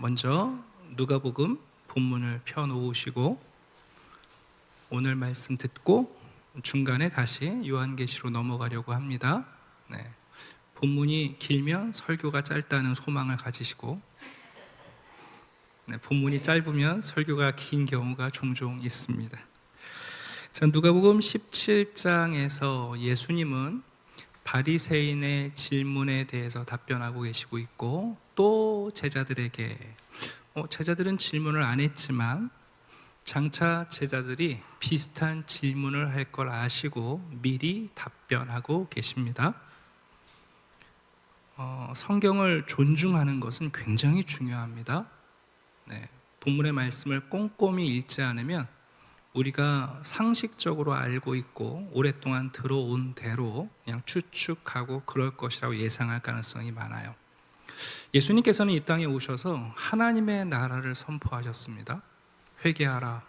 먼저 누가복음 본문을 펴놓으시고 오늘 말씀 듣고 중간에 다시 요한계시로 넘어가려고 합니다. 본문이 길면 설교가 짧다는 소망을 가지시고 본문이 짧으면 설교가 긴 경우가 종종 있습니다. 자, 누가복음 17장에서 예수님은 바리새인의 질문에 대해서 답변하고 계시고 있고, 또 제자들에게 제자들은 질문을 안 했지만 장차 제자들이 비슷한 질문을 할 걸 아시고 미리 답변하고 계십니다. 성경을 존중하는 것은 굉장히 중요합니다. 본문의 말씀을 꼼꼼히 읽지 않으면 우리가 상식적으로 알고 있고 오랫동안 들어온 대로 그냥 추측하고 그럴 것이라고 예상할 가능성이 많아요. 예수님께서는 이 땅에 오셔서 하나님의 나라를 선포하셨습니다. 회개하라,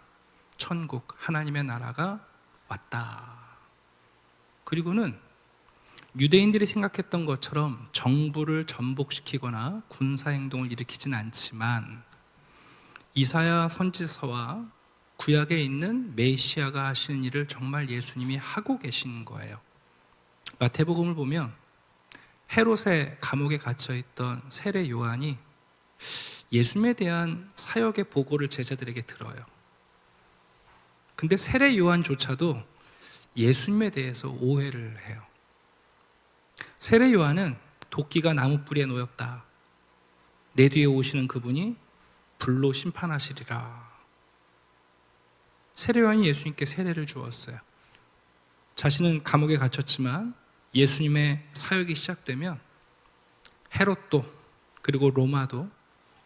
천국, 하나님의 나라가 왔다. 그리고는 유대인들이 생각했던 것처럼 정부를 전복시키거나 군사행동을 일으키진 않지만 이사야 선지서와 구약에 있는 메시아가 하시는 일을 정말 예수님이 하고 계신 거예요. 마태복음을 보면 헤롯의 감옥에 갇혀있던 세례 요한이 예수님에 대한 사역의 보고를 제자들에게 들어요. 근데 세례 요한조차도 예수님에 대해서 오해를 해요. 세례 요한은 도끼가 나무 뿌리에 놓였다. 내 뒤에 오시는 그분이 불로 심판하시리라. 세례 요한이 예수님께 세례를 주었어요. 자신은 감옥에 갇혔지만 예수님의 사역이 시작되면 헤롯도 그리고 로마도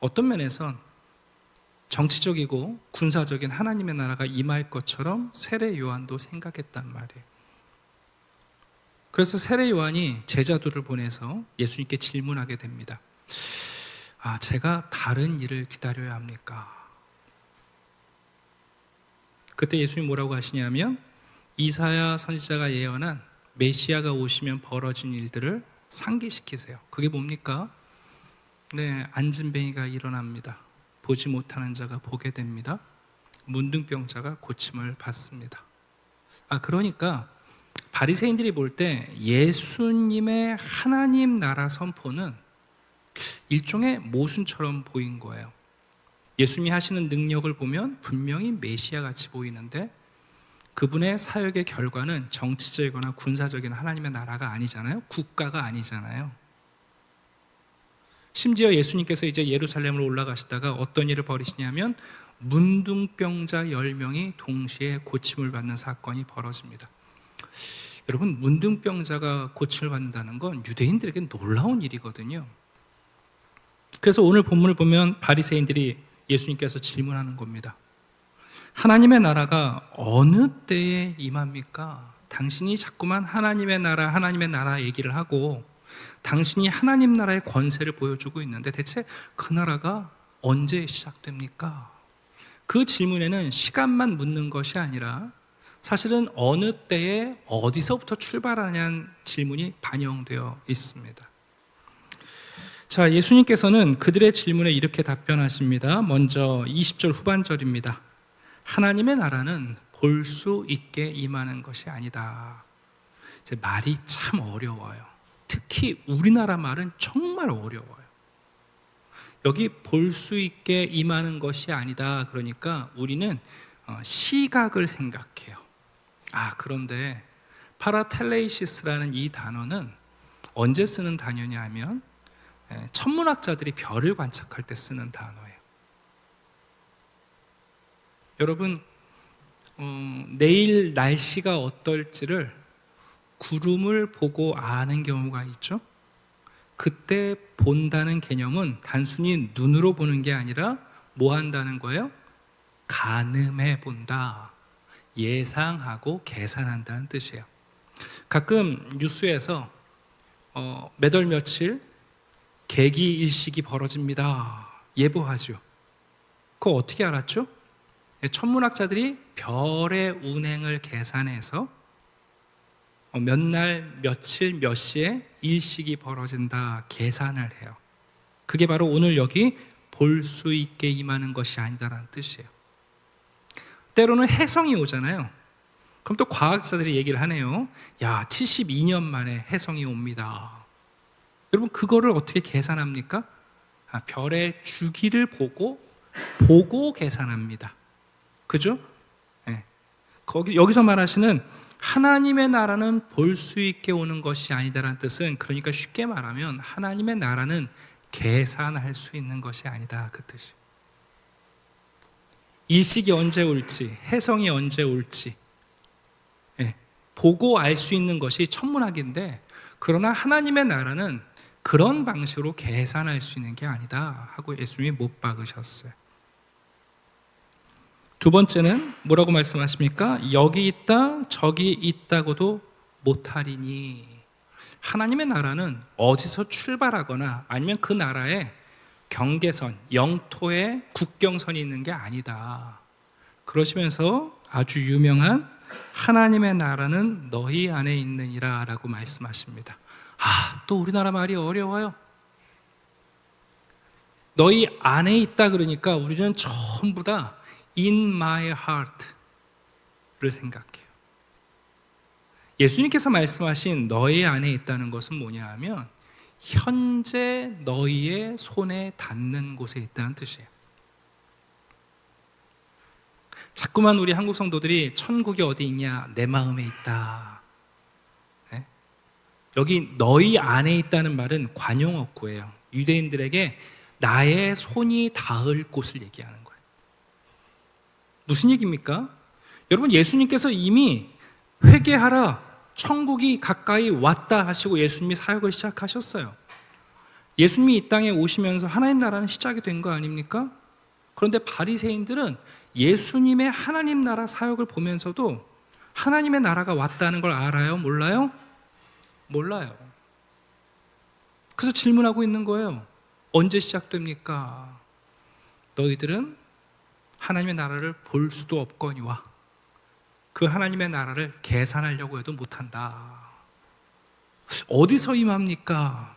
어떤 면에선 정치적이고 군사적인 하나님의 나라가 임할 것처럼 세례 요한도 생각했단 말이에요. 그래서 세례 요한이 제자들을 보내서 예수님께 질문하게 됩니다. 제가 다른 일을 기다려야 합니까? 그때 예수님이 뭐라고 하시냐면 이사야 선지자가 예언한 메시아가 오시면 벌어진 일들을 상기시키세요. 그게 뭡니까? 앉은 뱅이가 일어납니다. 보지 못하는 자가 보게 됩니다. 문둥병자가 고침을 받습니다. 그러니까 바리새인들이 볼 때 예수님의 하나님 나라 선포는 일종의 모순처럼 보인 거예요. 예수님이 하시는 능력을 보면 분명히 메시아 같이 보이는데 그분의 사역의 결과는 정치적이거나 군사적인 하나님의 나라가 아니잖아요. 국가가 아니잖아요. 심지어 예수님께서 이제 예루살렘으로 올라가시다가 어떤 일을 벌이시냐면 문둥병자 10명이 동시에 고침을 받는 사건이 벌어집니다. 여러분, 문둥병자가 고침을 받는다는 건 유대인들에게 놀라운 일이거든요. 그래서 오늘 본문을 보면 바리새인들이 예수님께서 질문하는 겁니다. 하나님의 나라가 어느 때에 임합니까? 당신이 자꾸만 하나님의 나라 얘기를 하고 당신이 하나님 나라의 권세를 보여주고 있는데 대체 그 나라가 언제 시작됩니까? 그 질문에는 시간만 묻는 것이 아니라 사실은 어느 때에 어디서부터 출발하냐는 질문이 반영되어 있습니다. 자, 예수님께서는 그들의 질문에 이렇게 답변하십니다. 먼저 20절 후반절입니다. 하나님의 나라는 볼 수 있게 임하는 것이 아니다. 이제 말이 참 어려워요. 특히 우리나라 말은 정말 어려워요. 여기 볼 수 있게 임하는 것이 아니다. 그러니까 우리는 시각을 생각해요. 그런데 파라텔레이시스라는 이 단어는 언제 쓰는 단어냐 하면 천문학자들이 별을 관측할 때 쓰는 단어예요. 여러분, 내일 날씨가 어떨지를 구름을 보고 아는 경우가 있죠. 그때 본다는 개념은 단순히 눈으로 보는 게 아니라 뭐 한다는 거예요? 가늠해 본다, 예상하고 계산한다는 뜻이에요. 가끔 뉴스에서 몇 월 며칠 개기일식이 벌어집니다 예보하죠. 그거 어떻게 알았죠? 천문학자들이 별의 운행을 계산해서 몇 날, 며칠, 몇 시에 일식이 벌어진다 계산을 해요. 그게 바로 오늘 여기 볼 수 있게 임하는 것이 아니다라는 뜻이에요. 때로는 혜성이 오잖아요. 그럼 또 과학자들이 얘기를 하네요. 야, 72년 만에 혜성이 옵니다. 여러분, 그거를 어떻게 계산합니까? 별의 주기를 보고 계산합니다. 그죠? 네. 여기서 말하시는 하나님의 나라는 볼 수 있게 오는 것이 아니다라는 뜻은, 그러니까 쉽게 말하면 하나님의 나라는 계산할 수 있는 것이 아니다, 그 뜻이에요. 일식이 언제 올지, 혜성이 언제 올지 보고 알 수 있는 것이 천문학인데, 그러나 하나님의 나라는 그런 방식으로 계산할 수 있는 게 아니다 하고 예수님이 못 박으셨어요. 두 번째는 뭐라고 말씀하십니까? 여기 있다 저기 있다고도 못하리니. 하나님의 나라는 어디서 출발하거나 아니면 그 나라에 경계선, 영토에 국경선이 있는 게 아니다. 그러시면서 아주 유명한 하나님의 나라는 너희 안에 있느니라 라고 말씀하십니다. 또 우리나라 말이 어려워요. 너희 안에 있다 그러니까 우리는 전부 다 in my heart를 생각해요. 예수님께서 말씀하신 너희 안에 있다는 것은 뭐냐 하면 현재 너희의 손에 닿는 곳에 있다는 뜻이에요. 자꾸만 우리 한국 성도들이 천국이 어디 있냐, 내 마음에 있다. 네? 여기 너희 안에 있다는 말은 관용어구예요. 유대인들에게 나의 손이 닿을 곳을 얘기하는 거예요. 무슨 얘기입니까? 여러분, 예수님께서 이미 회개하라, 천국이 가까이 왔다 하시고 예수님이 사역을 시작하셨어요. 예수님이 이 땅에 오시면서 하나님 나라는 시작이 된 거 아닙니까? 그런데 바리새인들은 예수님의 하나님 나라 사역을 보면서도 하나님의 나라가 왔다는 걸 알아요? 몰라요? 몰라요. 그래서 질문하고 있는 거예요. 언제 시작됩니까? 너희들은 하나님의 나라를 볼 수도 없거니와 그 하나님의 나라를 계산하려고 해도 못한다. 어디서 임합니까?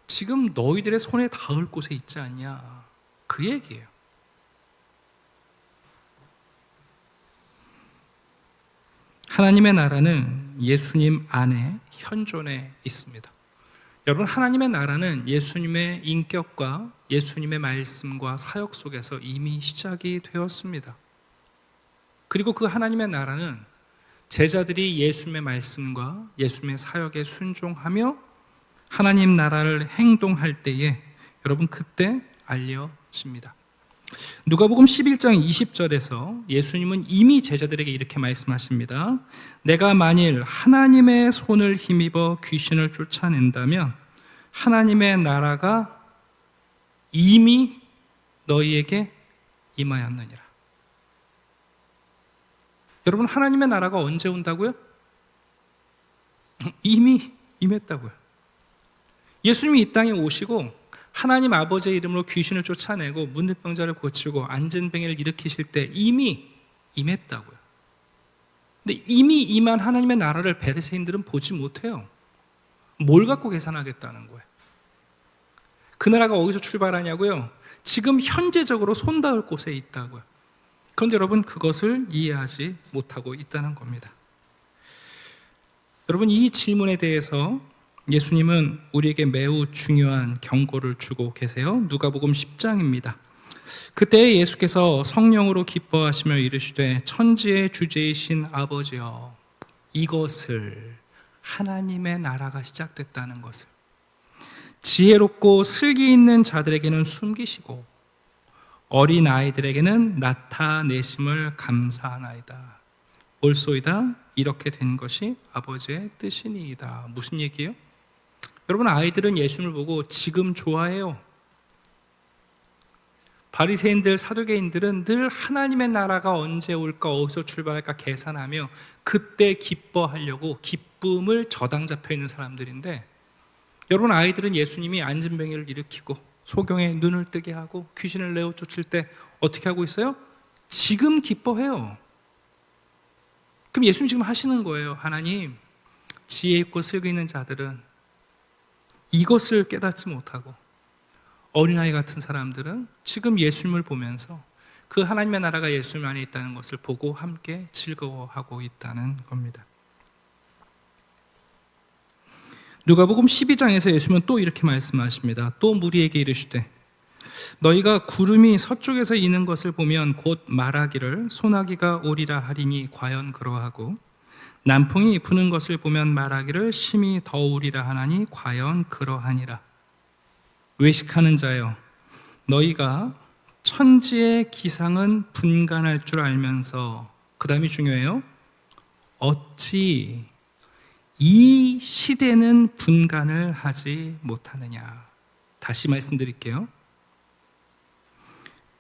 지금 너희들의 손에 닿을 곳에 있지 않냐, 그 얘기예요. 하나님의 나라는 예수님 안에 현존해 있습니다. 여러분, 하나님의 나라는 예수님의 인격과 예수님의 말씀과 사역 속에서 이미 시작이 되었습니다. 그리고 그 하나님의 나라는 제자들이 예수님의 말씀과 예수님의 사역에 순종하며 하나님 나라를 행동할 때에 여러분 그때 알려집니다. 누가복음 11장 20절에서 예수님은 이미 제자들에게 이렇게 말씀하십니다. 내가 만일 하나님의 손을 힘입어 귀신을 쫓아낸다면 하나님의 나라가 이미 너희에게 임하였느니라. 여러분, 하나님의 나라가 언제 온다고요? 이미 임했다고요. 예수님이 이 땅에 오시고 하나님 아버지의 이름으로 귀신을 쫓아내고 문둥병자를 고치고 앉은 뱅이를 일으키실 때 이미 임했다고요. 근데 이미 임한 하나님의 나라를 바리새인들은 보지 못해요. 뭘 갖고 계산하겠다는 거예요? 그 나라가 어디서 출발하냐고요? 지금 현재적으로 손 닿을 곳에 있다고요. 그런데 여러분, 그것을 이해하지 못하고 있다는 겁니다. 여러분, 이 질문에 대해서 예수님은 우리에게 매우 중요한 경고를 주고 계세요. 누가복음 10장입니다. 그때 예수께서 성령으로 기뻐하시며 이르시되 천지의 주제이신 아버지여, 이것을, 하나님의 나라가 시작됐다는 것을 지혜롭고 슬기 있는 자들에게는 숨기시고 어린 아이들에게는 나타내심을 감사하나이다. 옳소이다. 이렇게 된 것이 아버지의 뜻이니이다. 무슨 얘기예요? 여러분, 아이들은 예수님을 보고 지금 좋아해요. 바리새인들, 사두개인들은 늘 하나님의 나라가 언제 올까, 어디서 출발할까 계산하며 그때 기뻐하려고 기쁨을 저당 잡혀 있는 사람들인데, 여러분, 아이들은 예수님이 앉은 뱅이를 일으키고 소경의 눈을 뜨게 하고 귀신을 내어 쫓을 때 어떻게 하고 있어요? 지금 기뻐해요. 그럼 예수님 지금 하시는 거예요. 하나님, 지혜 있고 슬기 있는 자들은 이것을 깨닫지 못하고 어린아이 같은 사람들은 지금 예수님을 보면서 그 하나님의 나라가 예수님 안에 있다는 것을 보고 함께 즐거워하고 있다는 겁니다. 누가복음 12장에서 예수님은 또 이렇게 말씀하십니다. 또 무리에게 이르시되 너희가 구름이 서쪽에서 이는 것을 보면 곧 말하기를 소나기가 오리라 하리니 과연 그러하고 남풍이 부는 것을 보면 말하기를 심히 더우리라 하나니 과연 그러하니라. 외식하는 자여 너희가 천지의 기상은 분간할 줄 알면서, 그 다음이 중요해요, 어찌 이 시대는 분간을 하지 못하느냐. 다시 말씀드릴게요.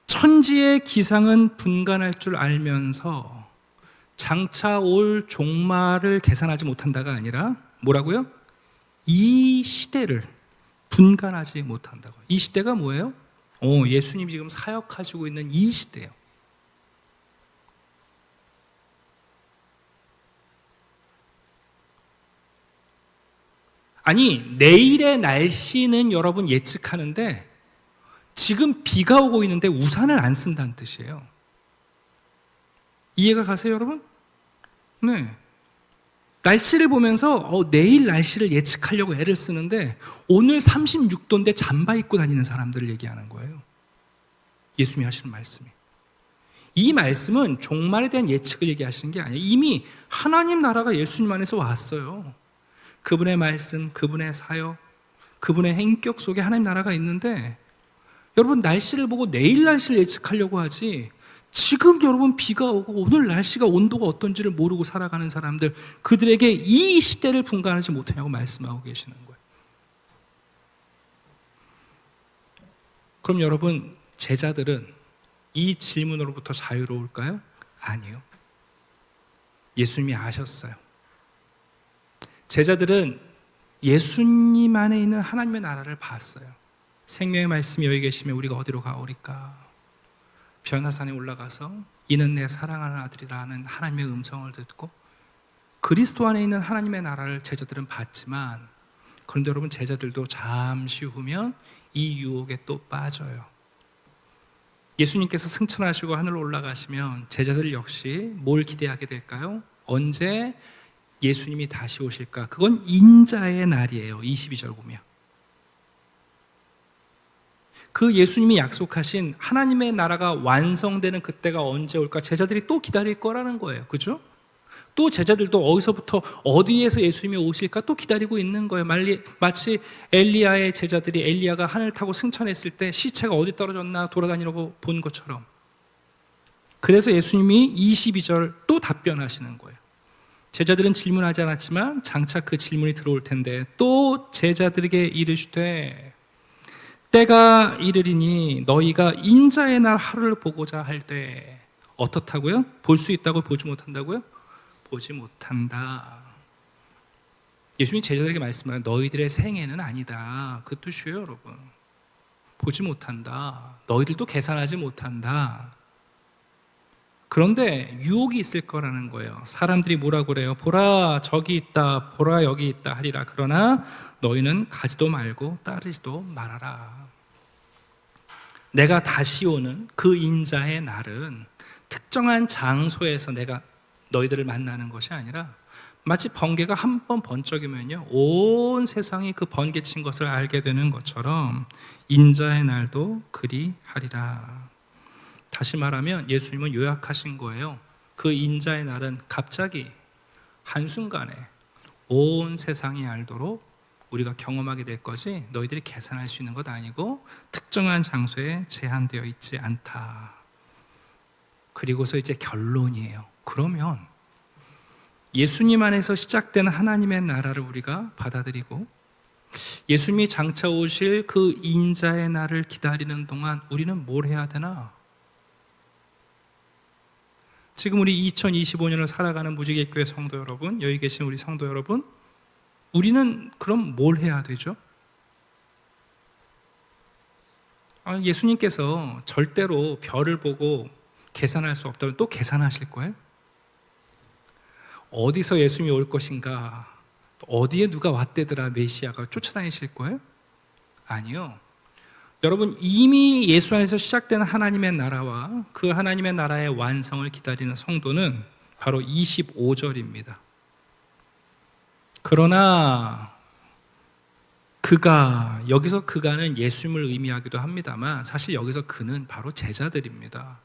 천지의 기상은 분간할 줄 알면서 장차 올 종말을 계산하지 못한다가 아니라 뭐라고요? 이 시대를 분간하지 못한다고. 이 시대가 뭐예요? 예수님이 지금 사역하시고 있는 이 시대예요. 아니, 내일의 날씨는 여러분 예측하는데 지금 비가 오고 있는데 우산을 안 쓴다는 뜻이에요. 이해가 가세요, 여러분? 네. 날씨를 보면서 내일 날씨를 예측하려고 애를 쓰는데 오늘 36도인데 잠바 입고 다니는 사람들을 얘기하는 거예요. 예수님이 하시는 말씀이. 이 말씀은 종말에 대한 예측을 얘기하시는 게 아니에요. 이미 하나님 나라가 예수님 안에서 왔어요. 그분의 말씀, 그분의 사역, 그분의 행격 속에 하나님 나라가 있는데, 여러분 날씨를 보고 내일 날씨를 예측하려고 하지, 지금 여러분 비가 오고 오늘 날씨가 온도가 어떤지를 모르고 살아가는 사람들, 그들에게 이 시대를 분간하지 못하냐고 말씀하고 계시는 거예요. 그럼 여러분, 제자들은 이 질문으로부터 자유로울까요? 아니요. 예수님이 아셨어요. 제자들은 예수님 안에 있는 하나님의 나라를 봤어요. 생명의 말씀이 여기 계시면 우리가 어디로 가오리까? 변화산에 올라가서 이는 내 사랑하는 아들이라는 하나님의 음성을 듣고 그리스도 안에 있는 하나님의 나라를 제자들은 봤지만, 그런데 여러분, 제자들도 잠시 후면 이 유혹에 또 빠져요. 예수님께서 승천하시고 하늘로 올라가시면 제자들 역시 뭘 기대하게 될까요? 언제 예수님이 다시 오실까? 그건 인자의 날이에요. 22절 보면 그 예수님이 약속하신 하나님의 나라가 완성되는 그때가 언제 올까? 제자들이 또 기다릴 거라는 거예요. 그죠? 또 제자들도 어디서부터 어디에서 예수님이 오실까 또 기다리고 있는 거예요. 마치 엘리야의 제자들이 엘리야가 하늘 타고 승천했을 때 시체가 어디 떨어졌나 돌아다니려고 본 것처럼, 그래서 예수님이 22절 또 답변하시는 거예요. 제자들은 질문하지 않았지만 장차 그 질문이 들어올 텐데, 또 제자들에게 이르시되 때가 이르리니 너희가 인자의 날 하루를 보고자 할 때 어떻다고요? 볼 수 있다고 보지 못한다고요? 보지 못한다. 예수님이 제자들에게 말씀하는 너희들의 생애는 아니다, 그 뜻이에요. 여러분, 보지 못한다. 너희들도 계산하지 못한다. 그런데 유혹이 있을 거라는 거예요. 사람들이 뭐라고 그래요? 보라 저기 있다, 보라 여기 있다 하리라. 그러나 너희는 가지도 말고 따르지도 말아라. 내가 다시 오는 그 인자의 날은 특정한 장소에서 내가 너희들을 만나는 것이 아니라, 마치 번개가 한 번 번쩍이면요 온 세상이 그 번개친 것을 알게 되는 것처럼 인자의 날도 그리하리라. 다시 말하면 예수님은 요약하신 거예요. 그 인자의 날은 갑자기 한순간에 온 세상이 알도록 우리가 경험하게 될 것이, 너희들이 계산할 수 있는 것 아니고 특정한 장소에 제한되어 있지 않다. 그리고서 이제 결론이에요. 그러면 예수님 안에서 시작된 하나님의 나라를 우리가 받아들이고 예수님이 장차 오실 그 인자의 날을 기다리는 동안 우리는 뭘 해야 되나? 지금 우리 2025년을 살아가는 무지개교회 성도 여러분, 여기 계신 우리 성도 여러분, 우리는 그럼 뭘 해야 되죠? 예수님께서 절대로 별을 보고 계산할 수 없다면 또 계산하실 거예요? 어디서 예수님이 올 것인가, 어디에 누가 왔대더라 메시아가 쫓아다니실 거예요? 아니요. 여러분, 이미 예수 안에서 시작된 하나님의 나라와 그 하나님의 나라의 완성을 기다리는 성도는 바로 25절입니다. 그러나 그가, 여기서 그가는 예수님을 의미하기도 합니다만 사실 여기서 그는 바로 제자들입니다.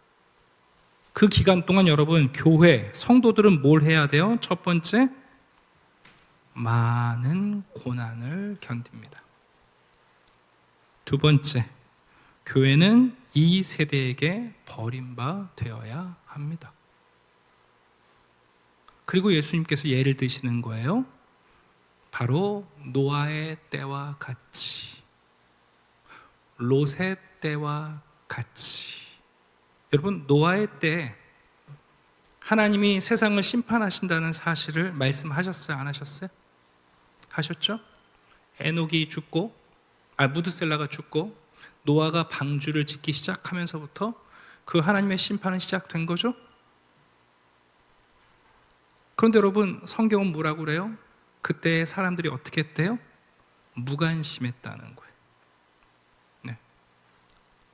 그 기간 동안 여러분, 교회, 성도들은 뭘 해야 돼요? 첫 번째, 많은 고난을 견딥니다. 두 번째, 교회는 이 세대에게 버림받아야 합니다. 그리고 예수님께서 예를 드시는 거예요. 바로 노아의 때와 같이, 롯의 때와 같이. 여러분, 노아의 때 하나님이 세상을 심판하신다는 사실을 말씀하셨어요? 안 하셨어요? 하셨죠? 에녹이 죽고, 무드셀라가 죽고 노아가 방주를 짓기 시작하면서부터 그 하나님의 심판은 시작된 거죠. 그런데 여러분, 성경은 뭐라고 그래요? 그때 사람들이 어떻게 했대요? 무관심했다는 거예요. 네.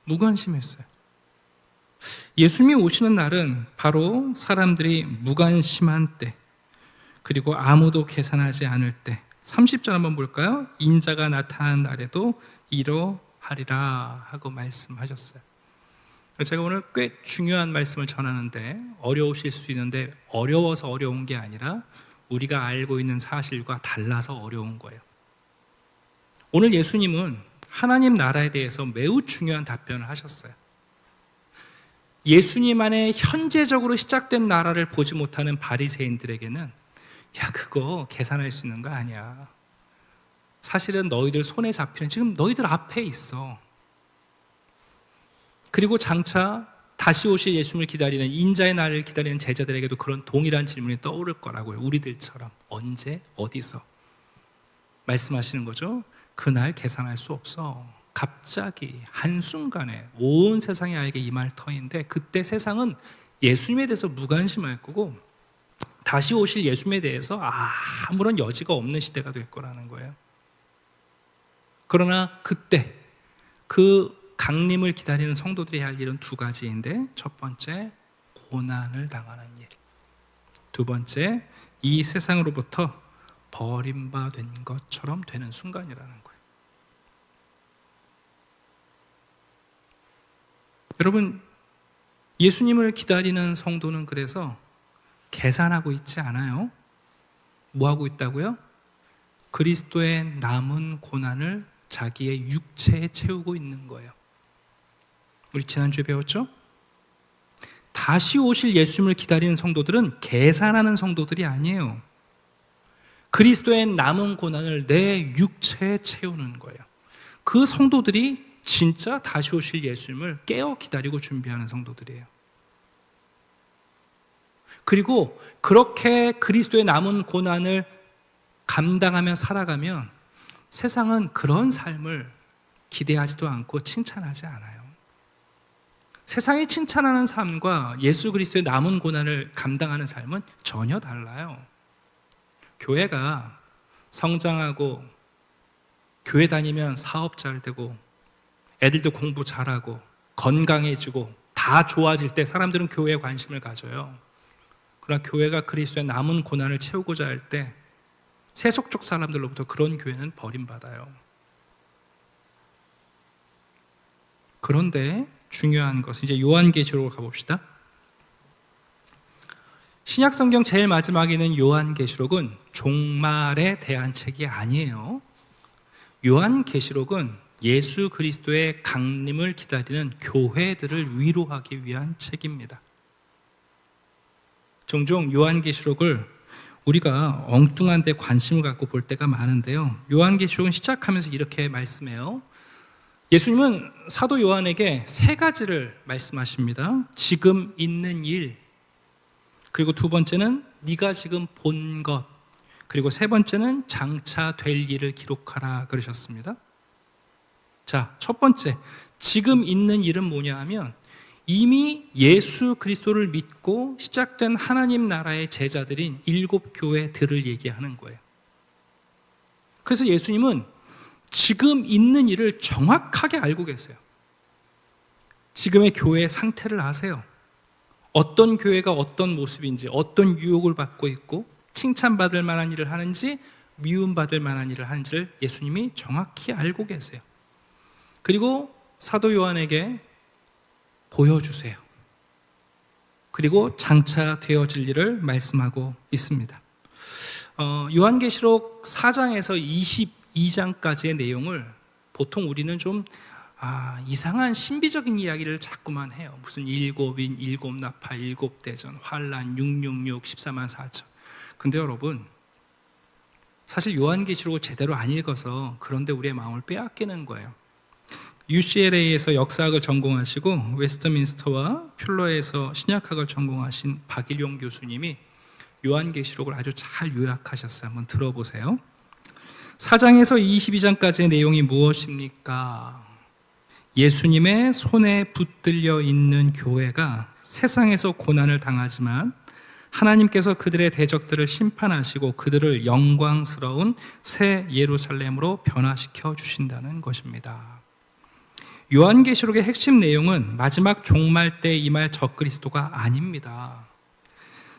무관심했어요. 예수님이 오시는 날은 바로 사람들이 무관심한 때, 그리고 아무도 계산하지 않을 때. 30절 한번 볼까요? 인자가 나타난 날에도 이러하리라 하고 말씀하셨어요. 제가 오늘 꽤 중요한 말씀을 전하는데 어려우실 수 있는데, 어려워서 어려운 게 아니라 우리가 알고 있는 사실과 달라서 어려운 거예요. 오늘 예수님은 하나님 나라에 대해서 매우 중요한 답변을 하셨어요. 예수님 안에 현재적으로 시작된 나라를 보지 못하는 바리새인들에게는 야, 그거 계산할 수 있는 거 아니야. 사실은 너희들 손에 잡히는, 지금 너희들 앞에 있어. 그리고 장차 다시 오실 예수님을 기다리는, 인자의 날을 기다리는 제자들에게도 그런 동일한 질문이 떠오를 거라고요. 우리들처럼. 언제, 어디서? 말씀하시는 거죠. 그날 계산할 수 없어. 갑자기 한순간에 온 세상이 알게 임할 터인데, 그때 세상은 예수님에 대해서 무관심할 거고 다시 오실 예수님에 대해서 아무런 여지가 없는 시대가 될 거라는 거예요. 그러나 그때 그 강림을 기다리는 성도들이 할 일은 두 가지인데, 첫 번째, 고난을 당하는 일. 두 번째, 이 세상으로부터 버림받은 것처럼 되는 순간이라는 거예요. 여러분, 예수님을 기다리는 성도는 그래서 계산하고 있지 않아요. 뭐 하고 있다고요? 그리스도의 남은 고난을 자기의 육체에 채우고 있는 거예요. 우리 지난주에 배웠죠? 다시 오실 예수님을 기다리는 성도들은 계산하는 성도들이 아니에요. 그리스도의 남은 고난을 내 육체에 채우는 거예요. 그 성도들이 진짜 다시 오실 예수님을 깨어 기다리고 준비하는 성도들이에요. 그리고 그렇게 그리스도의 남은 고난을 감당하며 살아가면 세상은 그런 삶을 기대하지도 않고 칭찬하지 않아요. 세상이 칭찬하는 삶과 예수 그리스도의 남은 고난을 감당하는 삶은 전혀 달라요. 교회가 성장하고 교회 다니면 사업 잘 되고 애들도 공부 잘하고 건강해지고 다 좋아질 때 사람들은 교회에 관심을 가져요. 그러나 교회가 그리스도의 남은 고난을 채우고자 할 때 세속적 사람들로부터 그런 교회는 버림받아요. 그런데 중요한 것은 이제 요한계시록으로 가봅시다. 신약성경 제일 마지막에 있는 요한계시록은 종말에 대한 책이 아니에요. 요한계시록은 예수 그리스도의 강림을 기다리는 교회들을 위로하기 위한 책입니다. 종종 요한계시록을 우리가 엉뚱한 데 관심을 갖고 볼 때가 많은데요. 요한계시록은 시작하면서 이렇게 말씀해요. 예수님은 사도 요한에게 세 가지를 말씀하십니다. 지금 있는 일, 그리고 두 번째는 네가 지금 본 것, 그리고 세 번째는 장차 될 일을 기록하라 그러셨습니다. 자, 첫 번째, 지금 있는 일은 뭐냐 하면 이미 예수 그리스도를 믿고 시작된 하나님 나라의 제자들인 7 교회들을 얘기하는 거예요. 그래서 예수님은 지금 있는 일을 정확하게 알고 계세요. 지금의 교회의 상태를 아세요. 어떤 교회가 어떤 모습인지, 어떤 유혹을 받고 있고 칭찬받을 만한 일을 하는지 미움받을 만한 일을 하는지를 예수님이 정확히 알고 계세요. 그리고 사도 요한에게 보여주세요. 그리고 장차 되어질 일을 말씀하고 있습니다. 요한계시록 4장에서 22장까지의 내용을 보통 우리는 좀 이상한 신비적인 이야기를 자꾸만 해요. 무슨 일곱인, 일곱 나팔, 일곱 대전, 환란, 666, 14만 4천. 근데 여러분, 사실 요한계시록을 제대로 안 읽어서 그런데 우리의 마음을 빼앗기는 거예요. UCLA에서 역사학을 전공하시고 웨스트민스터와 퓰러에서 신약학을 전공하신 박일용 교수님이 요한계시록을 아주 잘 요약하셨어요. 한번 들어보세요. 4장에서 22장까지의 내용이 무엇입니까? 예수님의 손에 붙들려 있는 교회가 세상에서 고난을 당하지만 하나님께서 그들의 대적들을 심판하시고 그들을 영광스러운 새 예루살렘으로 변화시켜 주신다는 것입니다. 요한계시록의 핵심 내용은 마지막 종말 때 임할 적그리스도가 아닙니다.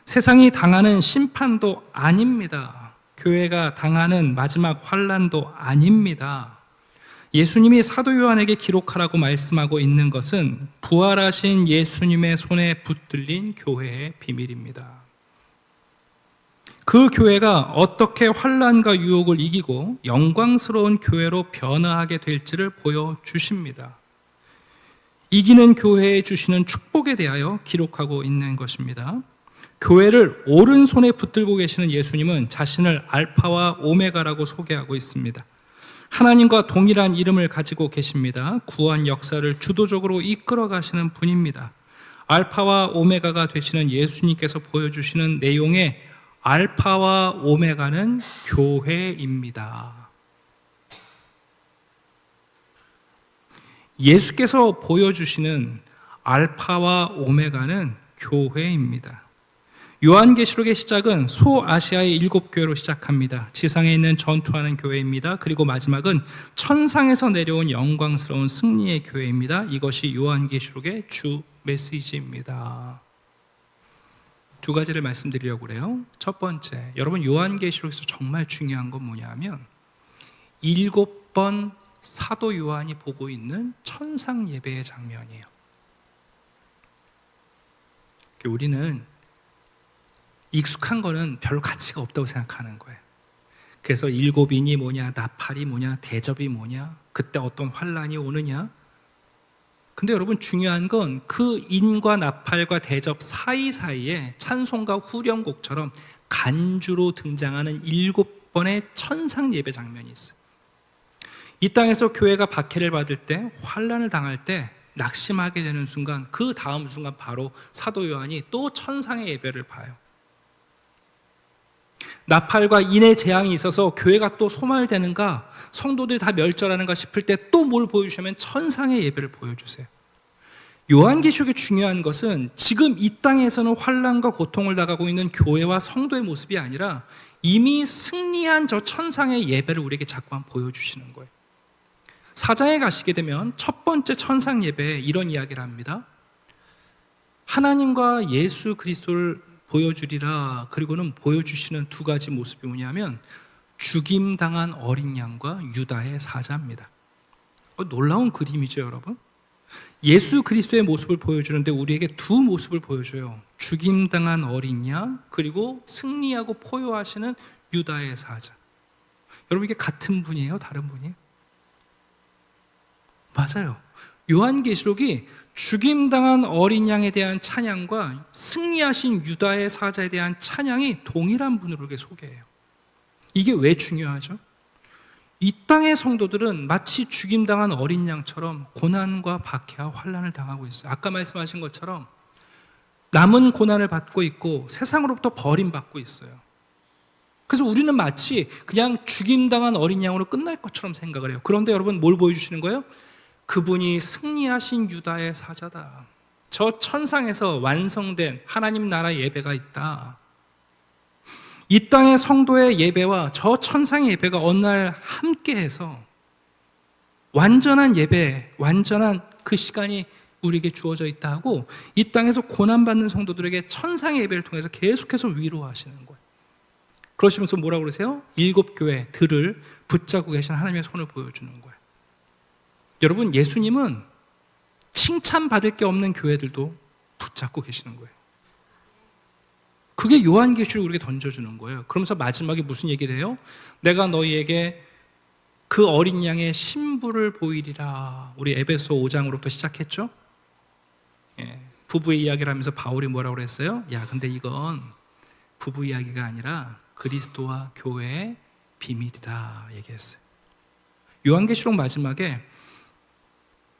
세상이 당하는 심판도 아닙니다. 교회가 당하는 마지막 환난도 아닙니다. 예수님이 사도 요한에게 기록하라고 말씀하고 있는 것은 부활하신 예수님의 손에 붙들린 교회의 비밀입니다. 그 교회가 어떻게 환난과 유혹을 이기고 영광스러운 교회로 변화하게 될지를 보여주십니다. 이기는 교회에 주시는 축복에 대하여 기록하고 있는 것입니다. 교회를 오른손에 붙들고 계시는 예수님은 자신을 알파와 오메가라고 소개하고 있습니다. 하나님과 동일한 이름을 가지고 계십니다. 구원 역사를 주도적으로 이끌어 가시는 분입니다. 알파와 오메가가 되시는 예수님께서 보여주시는 내용의 알파와 오메가는 교회입니다. 예수께서 보여주시는 알파와 오메가는 교회입니다. 요한계시록의 시작은 소아시아의 7교회로 시작합니다. 지상에 있는 전투하는 교회입니다. 그리고 마지막은 천상에서 내려온 영광스러운 승리의 교회입니다. 이것이 요한계시록의 주 메시지입니다. 두 가지를 말씀드리려고 그래요. 첫 번째, 여러분 요한계시록에서 정말 중요한 건 뭐냐면 7번 사도 요한이 보고 있는 천상 예배의 장면이에요. 우리는 익숙한 거는 별로 가치가 없다고 생각하는 거예요. 그래서 일곱인이 뭐냐, 나팔이 뭐냐, 대접이 뭐냐, 그때 어떤 환란이 오느냐. 근데 여러분 중요한 건 그 인과 나팔과 대접 사이사이에 찬송과 후렴곡처럼 간주로 등장하는 7번의 천상 예배 장면이 있어요. 이 땅에서 교회가 박해를 받을 때, 환란을 당할 때 낙심하게 되는 순간, 그 다음 순간 바로 사도 요한이 또 천상의 예배를 봐요. 나팔과 인의 재앙이 있어서 교회가 또 소멸되는가, 성도들이 다 멸절하는가 싶을 때 또 뭘 보여주시면 천상의 예배를 보여주세요. 요한계시록의 중요한 것은 지금 이 땅에서는 환난과 고통을 당하고 있는 교회와 성도의 모습이 아니라 이미 승리한 저 천상의 예배를 우리에게 자꾸만 보여주시는 거예요. 4장에 가시게 되면 첫 번째 천상 예배에 이런 이야기를 합니다. 하나님과 예수 그리스도를 보여주리라. 그리고는 보여주시는 두 가지 모습이 뭐냐면 죽임당한 어린 양과 유다의 사자입니다. 놀라운 그림이죠, 여러분. 예수 그리스도의 모습을 보여주는데 우리에게 두 모습을 보여줘요. 죽임당한 어린 양, 그리고 승리하고 포효하시는 유다의 사자. 여러분, 이게 같은 분이에요? 다른 분이에요? 맞아요. 요한계시록이 죽임당한 어린 양에 대한 찬양과 승리하신 유다의 사자에 대한 찬양이 동일한 분으로 소개해요. 이게 왜 중요하죠? 이 땅의 성도들은 마치 죽임당한 어린 양처럼 고난과 박해와 환난을 당하고 있어요. 아까 말씀하신 것처럼 남은 고난을 받고 있고 세상으로부터 버림받고 있어요. 그래서 우리는 마치 그냥 죽임당한 어린 양으로 끝날 것처럼 생각을 해요. 그런데 여러분, 뭘 보여주시는 거예요? 그분이 승리하신 유다의 사자다. 저 천상에서 완성된 하나님 나라 예배가 있다. 이 땅의 성도의 예배와 저 천상의 예배가 어느 날 함께해서 완전한 예배, 완전한 그 시간이 우리에게 주어져 있다 하고 이 땅에서 고난받는 성도들에게 천상의 예배를 통해서 계속해서 위로하시는 거예요. 그러시면서 뭐라고 그러세요? 7교회 들을 붙잡고 계신 하나님의 손을 보여주는 거예요. 여러분, 예수님은 칭찬받을 게 없는 교회들도 붙잡고 계시는 거예요. 그게 요한계시록 우리에게 던져주는 거예요. 그러면서 마지막에 무슨 얘기를 해요? 내가 너희에게 그 어린 양의 신부를 보이리라. 우리 에베소 5장으로부터 시작했죠? 부부의 이야기를 하면서 바울이 뭐라고 그랬어요? 야, 근데 이건 부부 이야기가 아니라 그리스도와 교회의 비밀이다 얘기했어요. 요한계시록 마지막에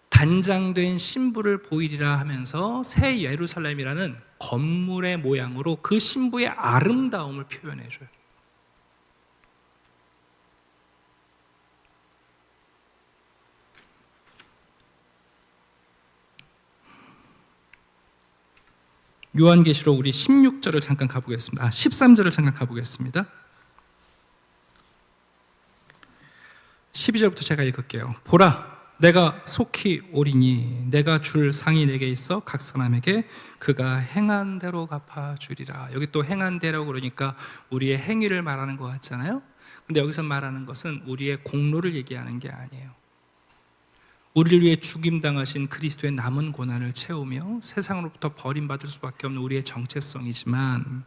단장된 신부를 보이리라 하면서 새 예루살렘이라는 건물의 모양으로 그 신부의 아름다움을 표현해줘요. 요한계시록 우리 16절을 잠깐 가보겠습니다. 13절을 잠깐 가보겠습니다. 12절부터 제가 읽을게요. 보라, 내가 속히 오리니 내가 줄 상이 내게 있어 각 사람에게 그가 행한 대로 갚아주리라. 여기 또 행한 대로 그러니까 우리의 행위를 말하는 것 같잖아요. 근데 여기서 말하는 것은 우리의 공로를 얘기하는 게 아니에요. 우리를 위해 죽임당하신 그리스도의 남은 고난을 채우며 세상으로부터 버림받을 수밖에 없는 우리의 정체성이지만,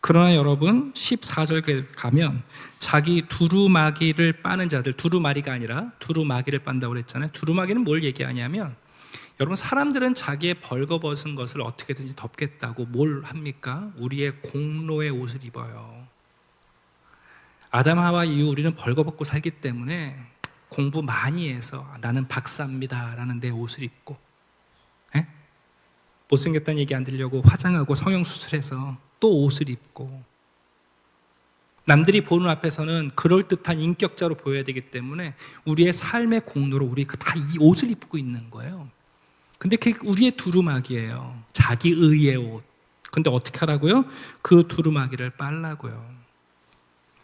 그러나 여러분 14절에 가면 자기 두루마기를 빠는 자들, 두루마리가 아니라 두루마기를 빤다고 그랬잖아요. 두루마기는 뭘 얘기하냐면, 여러분 사람들은 자기의 벌거벗은 것을 어떻게든지 덮겠다고 뭘 합니까? 우리의 공로의 옷을 입어요. 아담 하와 이후 우리는 벌거벗고 살기 때문에 공부 많이 해서 나는 박사입니다 라는 내 옷을 입고, 못생겼다는 얘기 안 들려고 화장하고 성형수술해서 또 옷을 입고, 남들이 보는 앞에서는 그럴듯한 인격자로 보여야 되기 때문에 우리의 삶의 공로로 우리가 다 이 옷을 입고 있는 거예요. 근데 그게 우리의 두루마기예요. 자기 의의 옷. 근데 어떻게 하라고요? 그 두루마기를 빨라고요.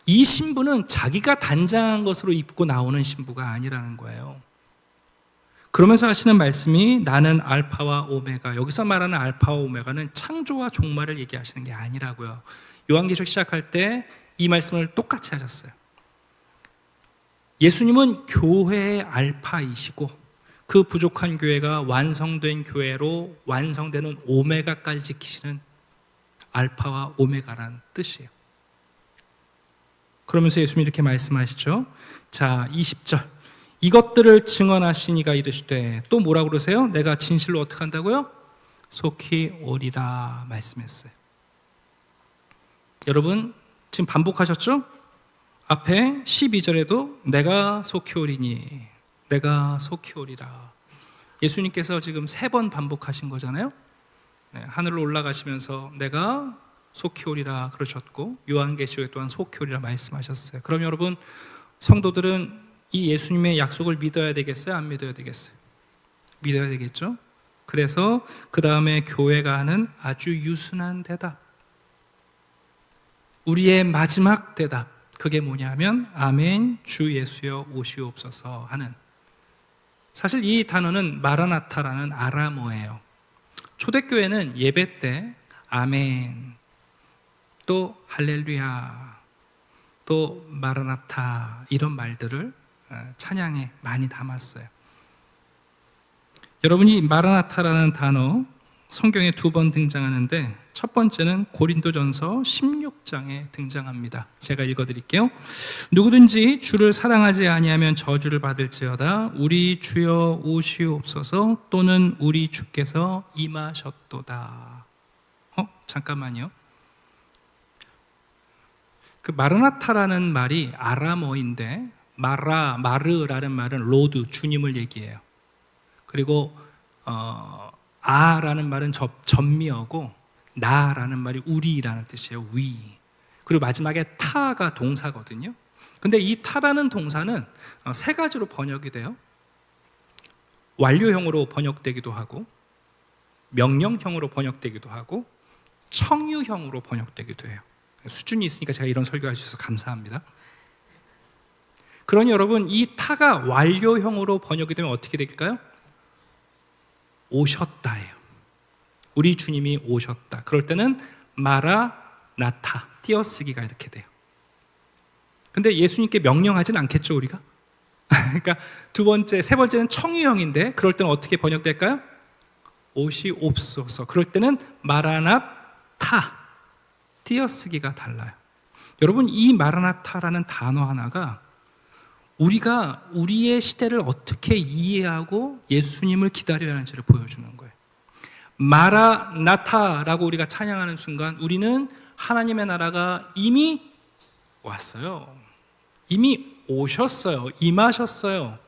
이 신부는 자기가 단장한 것으로 입고 나오는 신부가 아니라는 거예요. 그러면서 하시는 말씀이 나는 알파와 오메가, 여기서 말하는 알파와 오메가는 창조와 종말을 얘기하시는 게 아니라고요. 요한계시록 시작할 때 이 말씀을 똑같이 하셨어요. 예수님은 교회의 알파이시고 그 부족한 교회가 완성된 교회로 완성되는 오메가까지 지키시는 알파와 오메가란 뜻이에요. 그러면서 예수님이 이렇게 말씀하시죠. 자, 20절. 이것들을 증언하신 이가 이르시되, 또 뭐라고 그러세요? 내가 진실로 어떻게 한다고요? 속히 오리라 말씀했어요. 여러분 지금 반복하셨죠? 앞에 12절에도 내가 속히 오리니 내가 속히 오리라. 예수님께서 지금 3번 반복하신 거잖아요. 하늘로 올라가시면서 내가 속히 오리라 그러셨고, 요한계시록에 또한 속히 오리라 말씀하셨어요. 그럼 여러분 성도들은 이 예수님의 약속을 믿어야 되겠어요? 안 믿어야 되겠어요? 믿어야 되겠죠? 그래서 그 다음에 교회가 하는 아주 유순한 대답, 우리의 마지막 대답, 그게 뭐냐면 아멘 주 예수여 오시옵소서 하는, 사실 이 단어는 마라나타라는 아람어예요. 초대교회는 예배 때 아멘, 또 할렐루야, 또 마라나타 이런 말들을 찬양에 많이 담았어요. 여러분이 마라나타라는 단어 성경에 2번 등장하는데, 첫 번째는 고린도전서 16장에 등장합니다. 제가 읽어드릴게요. 누구든지 주를 사랑하지 아니하면 저주를 받을지어다. 우리 주여 오시옵소서. 또는 우리 주께서 임하셨도다. 잠깐만요. 그 마르나타라는 말이 아람어인데, 마르라는 말은 로드, 주님을 얘기해요. 그리고 아라는 말은 전미어고, 나라는 말이 우리라는 뜻이에요. 위. 그리고 마지막에 타가 동사거든요. 근데 이 타라는 동사는 3가지로 번역이 돼요. 완료형으로 번역되기도 하고, 명령형으로 번역되기도 하고, 청유형으로 번역되기도 해요. 수준이 있으니까 제가 이런 설교할 수 있어서 감사합니다. 그러니 여러분, 이 타가 완료형으로 번역이 되면 어떻게 될까요? 오셨다예요. 우리 주님이 오셨다. 그럴 때는 마라나타, 띄어쓰기가 이렇게 돼요. 근데 예수님께 명령하진 않겠죠, 우리가? 그러니까 세 번째는 청유형인데, 그럴 때는 어떻게 번역될까요? 오시옵소서. 그럴 때는 마라나타, 띄어쓰기가 달라요. 여러분, 이 마라나타라는 단어 하나가 우리가 우리의 시대를 어떻게 이해하고 예수님을 기다려야 하는지를 보여주는 거예요. 마라나타라고 우리가 찬양하는 순간 우리는 하나님의 나라가 이미 왔어요. 이미 오셨어요. 임하셨어요.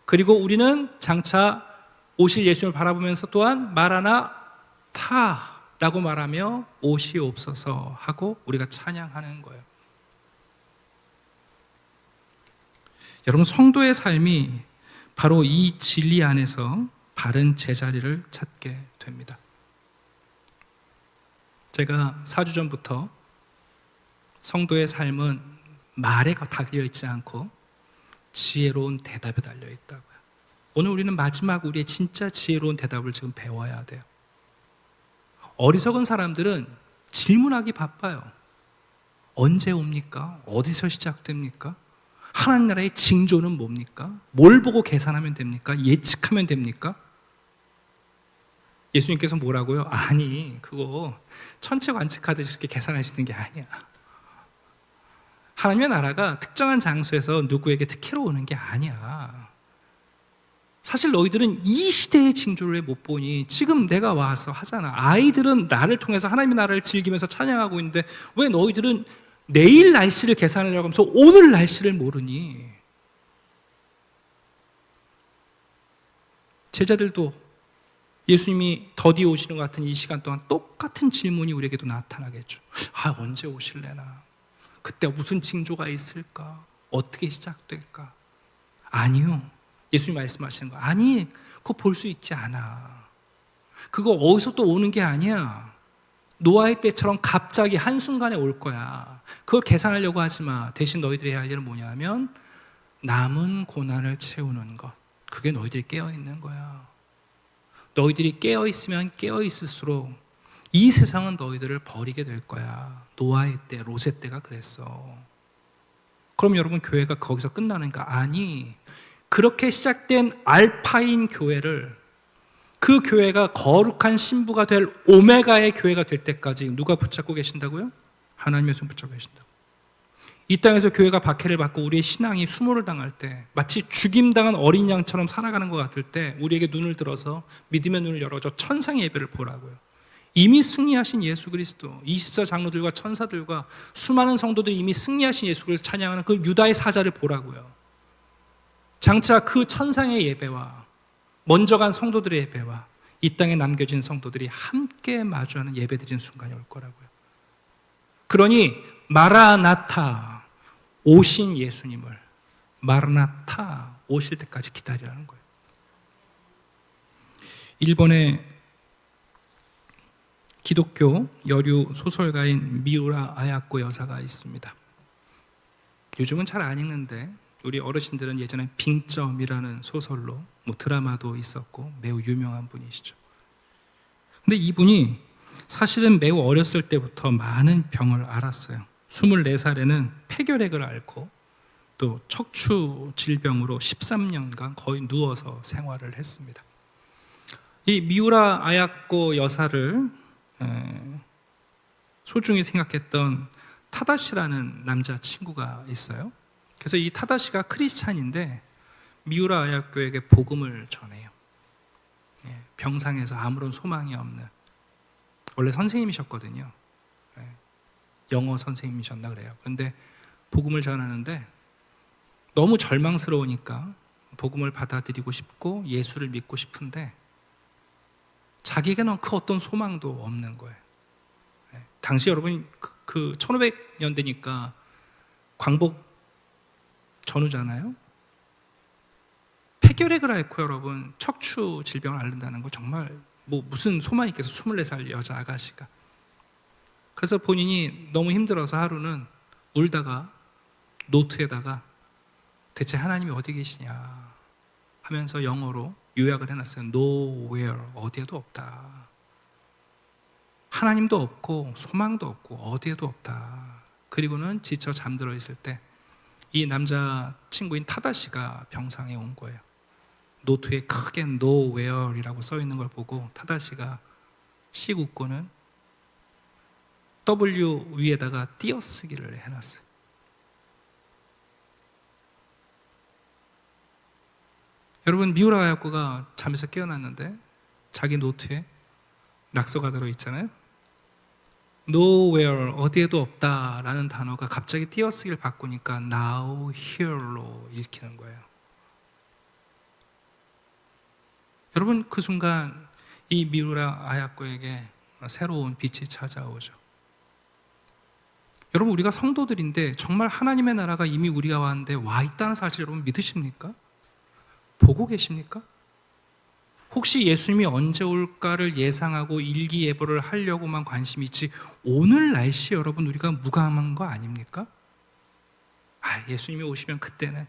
그리고 우리는 장차 오실 예수님을 바라보면서 또한 마라나타라고 말하며 오시옵소서 하고 우리가 찬양하는 거예요. 여러분, 성도의 삶이 바로 이 진리 안에서 바른 제자리를 찾게 됩니다. 제가 4주 전부터 성도의 삶은 말에 달려있지 않고 지혜로운 대답에 달려있다고요. 오늘 우리는 마지막 우리의 진짜 지혜로운 대답을 지금 배워야 돼요. 어리석은 사람들은 질문하기 바빠요. 언제 옵니까? 어디서 시작됩니까? 하나님 나라의 징조는 뭡니까? 뭘 보고 계산하면 됩니까? 예측하면 됩니까? 예수님께서 뭐라고요? 아니, 그거 천체 관측하듯이 이렇게 계산할 수 있는 게 아니야. 하나님의 나라가 특정한 장소에서 누구에게 특혜로 오는 게 아니야. 사실 너희들은 이 시대의 징조를 못 보니 지금 내가 와서 하잖아. 아이들은 나를 통해서 하나님의 나라를 즐기면서 찬양하고 있는데 왜 너희들은 내일 날씨를 계산하려고 하면서 오늘 날씨를 모르니? 제자들도 예수님이 더디 오시는 것 같은 이 시간 동안 똑같은 질문이 우리에게도 나타나겠죠. 언제 오실래나? 그때 무슨 징조가 있을까? 어떻게 시작될까? 아니요. 예수님 말씀하시는 거 아니, 그거 볼 수 있지 않아. 그거 어디서 또 오는 게 아니야. 노아의 때처럼 갑자기 한순간에 올 거야. 그걸 계산하려고 하지 마. 대신 너희들이 해야 할 일은 뭐냐면 남은 고난을 채우는 것. 그게 너희들이 깨어있는 거야. 너희들이 깨어있으면 깨어있을수록 이 세상은 너희들을 버리게 될 거야. 노아의 때, 롯의 때가 그랬어. 그럼 여러분, 교회가 거기서 끝나는가? 아니, 그렇게 시작된 알파인 교회를, 그 교회가 거룩한 신부가 될 오메가의 교회가 될 때까지 누가 붙잡고 계신다고요? 하나님의 손 붙잡고 계신다고. 이 땅에서 교회가 박해를 받고 우리의 신앙이 수모를 당할 때, 마치 죽임당한 어린 양처럼 살아가는 것 같을 때 우리에게 눈을 들어서 믿음의 눈을 열어줘 천상의 예배를 보라고요. 이미 승리하신 예수 그리스도, 24장로들과 천사들과 수많은 성도들이 이미 승리하신 예수 그리스도 찬양하는 그 유다의 사자를 보라고요. 장차 그 천상의 예배와 먼저 간 성도들의 예배와 이 땅에 남겨진 성도들이 함께 마주하는 예배드리는 순간이 올 거라고요. 그러니 마라나타, 오신 예수님을 마라나타, 오실 때까지 기다리라는 거예요. 일본의 기독교 여류 소설가인 미우라 아야코 여사가 있습니다. 요즘은 잘 안 읽는데 우리 어르신들은 예전에 빙점이라는 소설로 드라마도 있었고 매우 유명한 분이시죠. 근데 이분이 사실은 매우 어렸을 때부터 많은 병을 앓았어요. 24살에는 폐결핵을 앓고 또 척추 질병으로 13년간 거의 누워서 생활을 했습니다. 이 미우라 아야코 여사를 소중히 생각했던 타다시라는 남자친구가 있어요. 그래서 이 타다시가 크리스찬인데 미우라 아야코에게 복음을 전해요. 병상에서 아무런 소망이 없는, 원래 선생님이셨거든요. 영어 선생님이셨나 그래요. 그런데 복음을 전하는데 너무 절망스러우니까 복음을 받아들이고 싶고 예수를 믿고 싶은데 자기에게는 그 어떤 소망도 없는 거예요. 당시 여러분 그 1500년대니까 광복 전후잖아요. 폐결핵을 앓고 여러분 척추 질병을 앓는다는 거 정말 무슨 소망이 있겠어. 24살 여자 아가씨가. 그래서 본인이 너무 힘들어서 하루는 울다가 노트에다가 대체 하나님이 어디 계시냐 하면서 영어로 요약을 해놨어요. Nowhere, 어디에도 없다. 하나님도 없고 소망도 없고 어디에도 없다. 그리고는 지쳐 잠들어 있을 때 이 남자 친구인 타다시가 병상에 온 거예요. 노트에 크게 Nowhere이라고 써 있는 걸 보고 타다시가 씩 웃고는 W 위에다가 띄어쓰기를 해놨어요. 여러분, 미우라 아야코가 잠에서 깨어났는데 자기 노트에 낙서가 들어있잖아요. Nowhere, 어디에도 없다라는 단어가 갑자기 띄어쓰기를 바꾸니까 Now Here로 읽히는 거예요. 여러분, 그 순간 이 미우라 아야코에게 새로운 빛이 찾아오죠. 여러분, 우리가 성도들인데 정말 하나님의 나라가 이미 우리가 왔는데 와 있다는 사실 여러분 믿으십니까? 보고 계십니까? 혹시 예수님이 언제 올까를 예상하고 일기예보를 하려고만 관심이 있지 오늘 날씨 여러분 우리가 무감한 거 아닙니까? 예수님이 오시면 그때는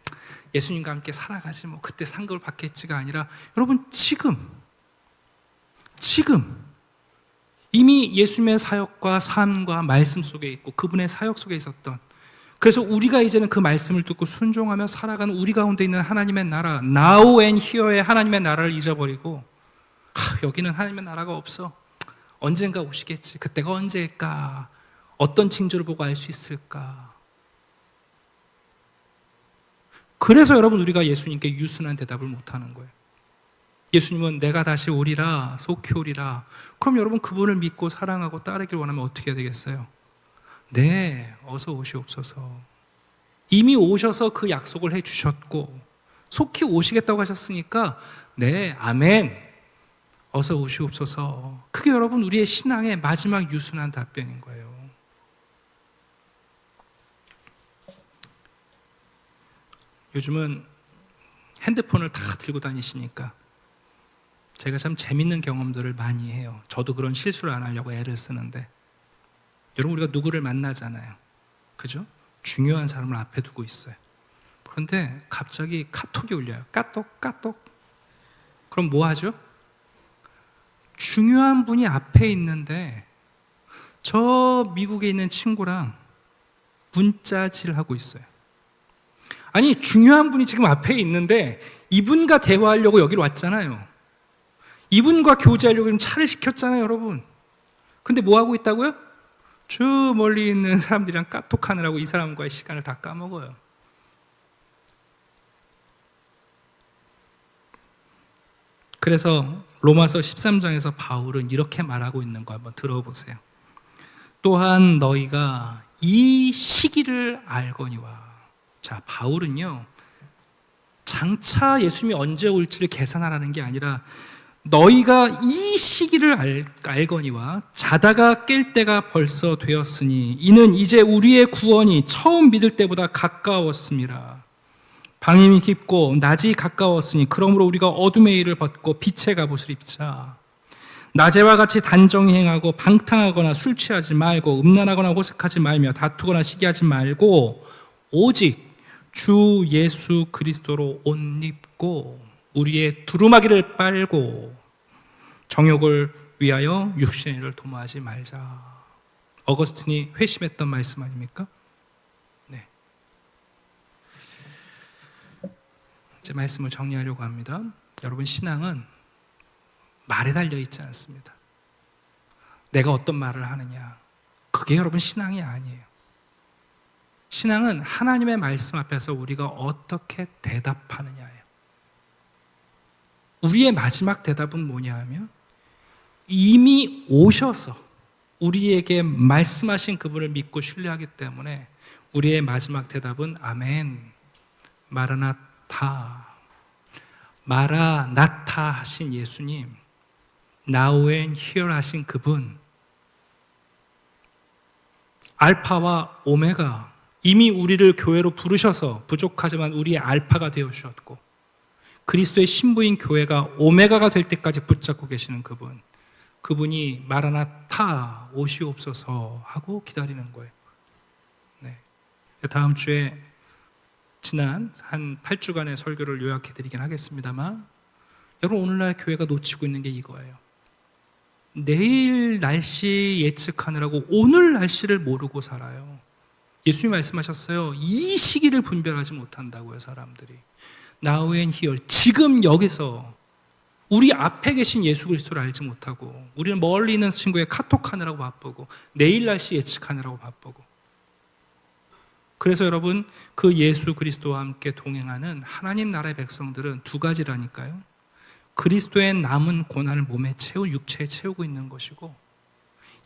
예수님과 함께 살아가지 뭐 그때 상급을 받겠지가 아니라 여러분 지금 이미 예수님의 사역과 삶과 말씀 속에 있고 그분의 사역 속에 있었던, 그래서 우리가 이제는 그 말씀을 듣고 순종하며 살아가는 우리 가운데 있는 하나님의 나라, Now and Here의 하나님의 나라를 잊어버리고 여기는 하나님의 나라가 없어, 언젠가 오시겠지, 그때가 언제일까, 어떤 징조를 보고 알 수 있을까. 그래서 여러분 우리가 예수님께 유순한 대답을 못하는 거예요. 예수님은 내가 다시 오리라, 속히 오리라. 그럼 여러분 그분을 믿고 사랑하고 따르길 원하면 어떻게 해야 되겠어요? 네, 어서 오시옵소서. 이미 오셔서 그 약속을 해주셨고 속히 오시겠다고 하셨으니까 네, 아멘, 어서 오시옵소서. 그게 여러분 우리의 신앙의 마지막 유순한 답변인 거예요. 요즘은 핸드폰을 다 들고 다니시니까 제가 참 재밌는 경험들을 많이 해요. 저도 그런 실수를 안 하려고 애를 쓰는데, 여러분 우리가 누구를 만나잖아요, 그죠? 중요한 사람을 앞에 두고 있어요. 그런데 갑자기 카톡이 울려요. 까똑. 그럼 뭐 하죠? 중요한 분이 앞에 있는데 저 미국에 있는 친구랑 문자질 하고 있어요. 아니, 중요한 분이 지금 앞에 있는데 이분과 대화하려고 여기로 왔잖아요. 이분과 교제하려고 지금 차를 시켰잖아요, 여러분. 근데 뭐 하고 있다고요? 저 멀리 있는 사람들이랑 카톡하느라고 이 사람과의 시간을 다 까먹어요. 그래서 로마서 13장에서 바울은 이렇게 말하고 있는 거 한번 들어보세요. 또한 너희가 이 시기를 알거니와. 자, 바울은요, 장차 예수님이 언제 올지를 계산하라는 게 아니라 너희가 이 시기를 알거니와 자다가 깰 때가 벌써 되었으니 이는 이제 우리의 구원이 처음 믿을 때보다 가까웠습니다. 방임이 깊고 낮이 가까웠으니 그러므로 우리가 어둠의 일을 벗고 빛의 갑옷을 입자. 낮에와 같이 단정히 행하고 방탕하거나 술 취하지 말고 음란하거나 호색하지 말며 다투거나 시기하지 말고 오직 주 예수 그리스도로 옷 입고 우리의 두루마기를 빨고 정욕을 위하여 육신의 일을 도모하지 말자. 어거스틴이 회심했던 말씀 아닙니까? 네. 이제 말씀을 정리하려고 합니다. 여러분, 신앙은 말에 달려 있지 않습니다. 내가 어떤 말을 하느냐, 그게 여러분 신앙이 아니에요. 신앙은 하나님의 말씀 앞에서 우리가 어떻게 대답하느냐예요. 우리의 마지막 대답은 뭐냐 하면 이미 오셔서 우리에게 말씀하신 그분을 믿고 신뢰하기 때문에 우리의 마지막 대답은 아멘, 마라나타. 마라나타 하신 예수님, Now and Here 하신 그분, 알파와 오메가, 이미 우리를 교회로 부르셔서 부족하지만 우리의 알파가 되어주셨고 그리스도의 신부인 교회가 오메가가 될 때까지 붙잡고 계시는 그분, 그분이 마라나타 오시옵소서 하고 기다리는 거예요. 네. 다음 주에 지난 한 8주간의 설교를 요약해 드리긴 하겠습니다만, 여러분 오늘날 교회가 놓치고 있는 게 이거예요. 내일 날씨 예측하느라고 오늘 날씨를 모르고 살아요. 예수님이 말씀하셨어요. 이 시기를 분별하지 못한다고요, 사람들이. Now and here, 지금 여기서 우리 앞에 계신 예수 그리스도를 알지 못하고, 우리는 멀리 있는 친구에 카톡하느라고 바쁘고, 내일 날씨 예측하느라고 바쁘고. 그래서 여러분, 그 예수 그리스도와 함께 동행하는 하나님 나라의 백성들은 두 가지라니까요. 그리스도의 남은 고난을 몸에 육체에 채우고 있는 것이고,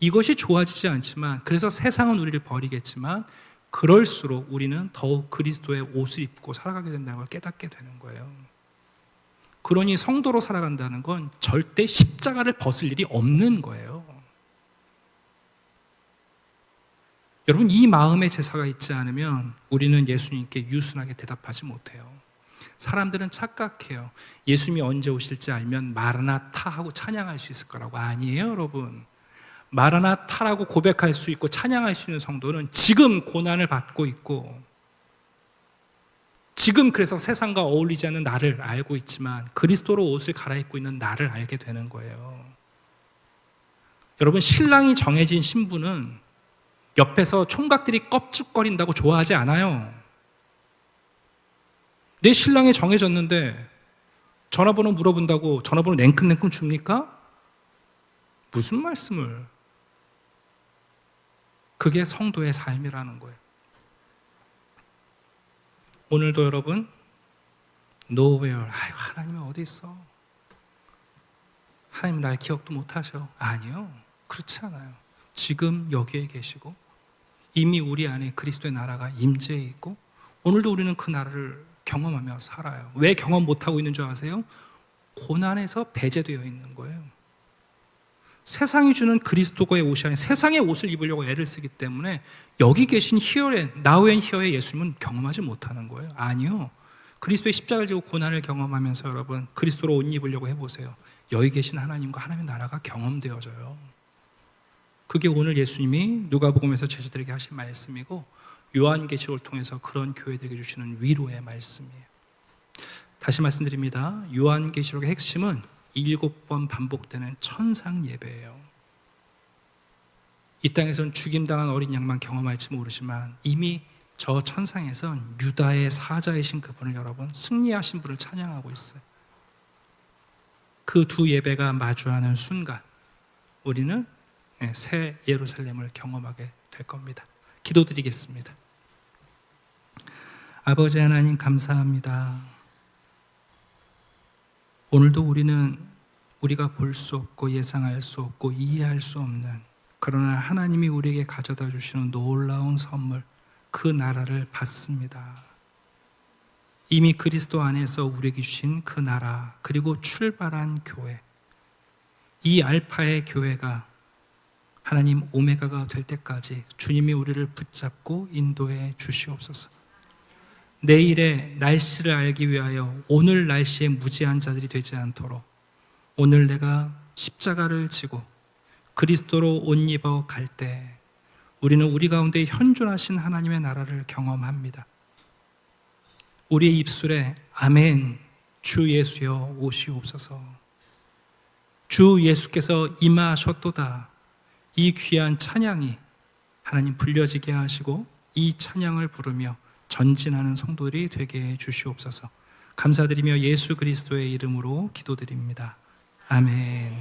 이것이 좋아지지 않지만, 그래서 세상은 우리를 버리겠지만, 그럴수록 우리는 더욱 그리스도의 옷을 입고 살아가게 된다는 걸 깨닫게 되는 거예요. 그러니 성도로 살아간다는 건 절대 십자가를 벗을 일이 없는 거예요. 여러분, 이 마음의 제사가 있지 않으면 우리는 예수님께 유순하게 대답하지 못해요. 사람들은 착각해요. 예수님이 언제 오실지 알면 마라나타 하고 찬양할 수 있을 거라고. 아니에요, 여러분. 마라나타라고 고백할 수 있고 찬양할 수 있는 성도는 지금 고난을 받고 있고, 지금 그래서 세상과 어울리지 않는 나를 알고 있지만 그리스도로 옷을 갈아입고 있는 나를 알게 되는 거예요. 여러분, 신랑이 정해진 신부는 옆에서 총각들이 껍죽거린다고 좋아하지 않아요. 내 신랑이 정해졌는데 전화번호 물어본다고 전화번호 냉큼냉큼 줍니까? 무슨 말씀을? 그게 성도의 삶이라는 거예요. 오늘도 여러분, nowhere, 하나님은 어디 있어? 하나님 날 기억도 못하셔. 아니요, 그렇지 않아요. 지금 여기에 계시고 이미 우리 안에 그리스도의 나라가 임재해 있고, 오늘도 우리는 그 나라를 경험하며 살아요. 왜 경험 못하고 있는 줄 아세요? 고난에서 배제되어 있는 거예요. 세상이 주는 그리스도의 옷이 아닌 세상의 옷을 입으려고 애를 쓰기 때문에 여기 계신 now and here의 예수님은 경험하지 못하는 거예요. 아니요, 그리스도의 십자가를 지고 고난을 경험하면서 여러분 그리스도로 옷 입으려고 해보세요. 여기 계신 하나님과 하나님의 나라가 경험되어져요. 그게 오늘 예수님이 누가복음에서 제자들에게 하신 말씀이고, 요한계시록을 통해서 그런 교회들에게 주시는 위로의 말씀이에요. 다시 말씀드립니다. 요한계시록의 핵심은 7번 반복되는 천상 예배예요. 이 땅에선 죽임당한 어린 양만 경험할지 모르지만 이미 저 천상에선 유다의 사자이신 그분을, 여러분 승리하신 분을 찬양하고 있어요. 그 두 예배가 마주하는 순간 우리는 새 예루살렘을 경험하게 될 겁니다. 기도드리겠습니다. 아버지 하나님, 감사합니다. 오늘도 우리는 우리가 볼 수 없고 예상할 수 없고 이해할 수 없는, 그러나 하나님이 우리에게 가져다 주시는 놀라운 선물, 그 나라를 받습니다. 이미 그리스도 안에서 우리에게 주신 그 나라, 그리고 출발한 교회, 이 알파의 교회가 하나님 오메가가 될 때까지 주님이 우리를 붙잡고 인도해 주시옵소서. 내일의 날씨를 알기 위하여 오늘 날씨에 무지한 자들이 되지 않도록 오늘 내가 십자가를 지고 그리스도로 옷 입어 갈 때 우리는 우리 가운데 현존하신 하나님의 나라를 경험합니다. 우리의 입술에 아멘, 주 예수여 오시옵소서, 주 예수께서 임하셨도다, 이 귀한 찬양이 하나님 불려지게 하시고 이 찬양을 부르며 전진하는 성도들이 되게 해 주시옵소서. 감사드리며 예수 그리스도의 이름으로 기도드립니다. 아멘.